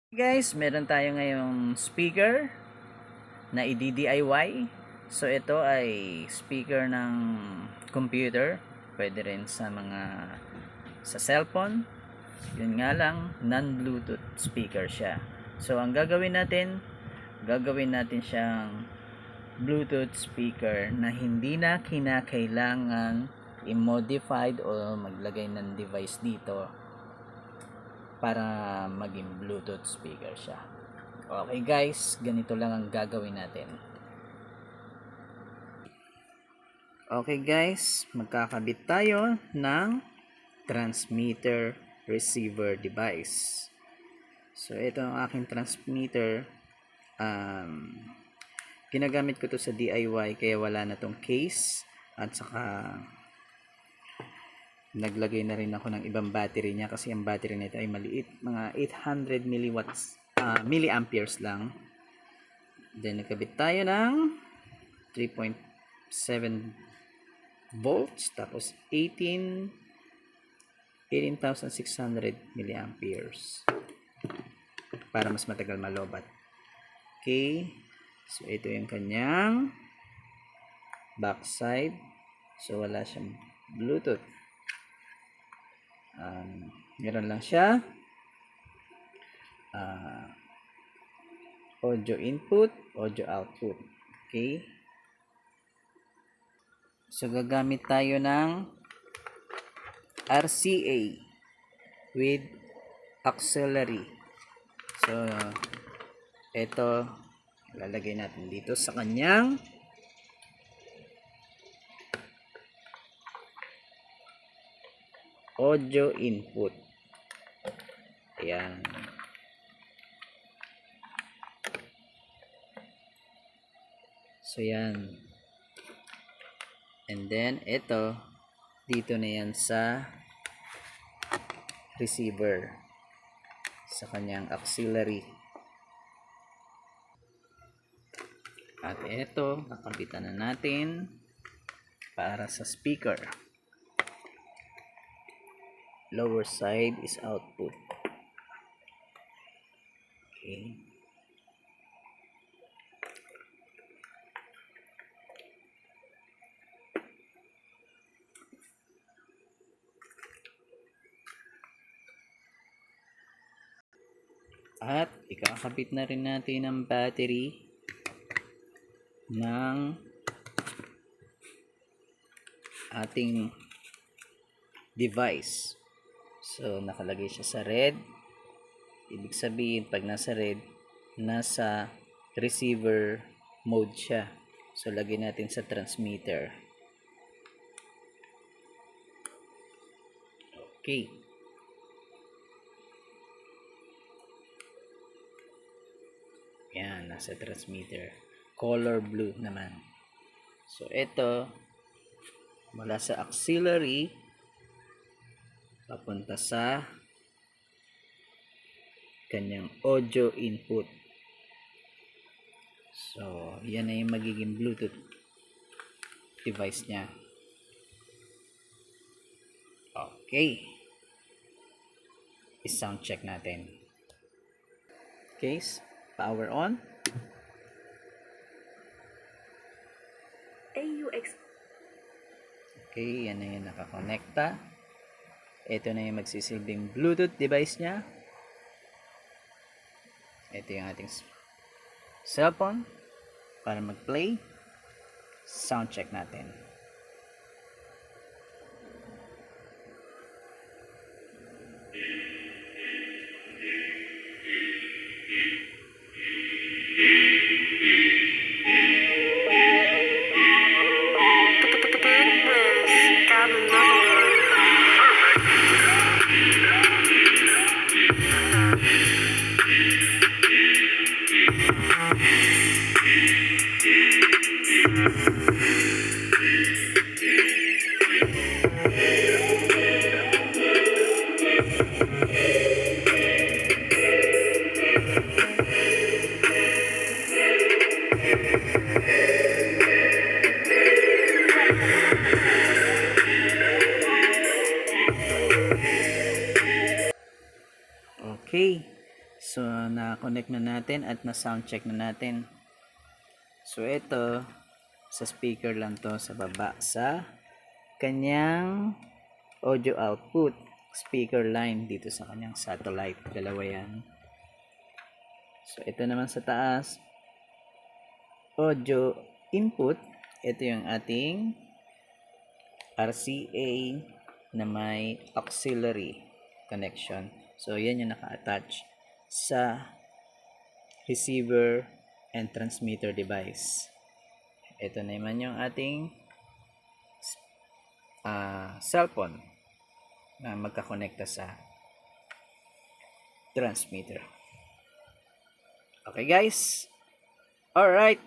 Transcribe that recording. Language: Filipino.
Guys, meron tayo ngayong speaker na i-DIY. So ito ay speaker ng computer, pwede rin sa cellphone. Yun nga lang, non-Bluetooth speaker siya. So ang gagawin natin siyang Bluetooth speaker na hindi na kinakailangan i-modified o maglagay ng device dito para maging Bluetooth speaker siya. Okay guys, ganito lang ang gagawin natin. Okay guys, magkakabit tayo ng transmitter receiver device. So ito ang aking transmitter. Ginagamit ko to sa DIY kaya wala na tong case, at saka naglagay na rin ako ng ibang battery niya kasi ang battery nito ay maliit, mga 800 milliamperes lang. Then nagkabit tayo ng 3.7 volts tapos 18,600 milliamperes para mas matagal malobat. Okay, so ito yung kanyang backside. So wala siyang Bluetooth. Meron lang siya audio input, audio output. Okay, so gagamit tayo ng RCA with auxiliary. So ito lalagay natin dito sa kanyang audio input. Ayan. So yan. And then ito dito na yan sa receiver, sa kanyang auxiliary. At ito nakabitan na natin para sa speaker. Lower side is output. Okay. At ikakabit na rin natin ang battery ng ating device. So nakalagay siya sa red. Ibig sabihin pag nasa red, nasa receiver mode siya. So lagay natin sa transmitter. Okay. Yan, nasa transmitter. Color blue naman. So ito mula sa auxiliary papunta sa kanyang audio input. So yan na yung magiging Bluetooth device niya. Okay, i-sound check natin. Case, power on. Okay, yan na yung nakakonekta. Ito na yung magsisilbing Bluetooth device niya. Ito yung ating cellphone para mag-play. Sound check natin. Okay, so na-connect na natin at na-sound check na natin. So ito, sa speaker lang to sa baba sa kanyang audio output speaker line dito sa kanyang satellite. Dalawa yan. So ito naman sa taas, audio input. Ito yung ating RCA na may auxiliary connection. So yan yung naka-attach sa receiver and transmitter device. Ito naman yung ating cellphone na magkakonekta sa transmitter. Okay guys, alright,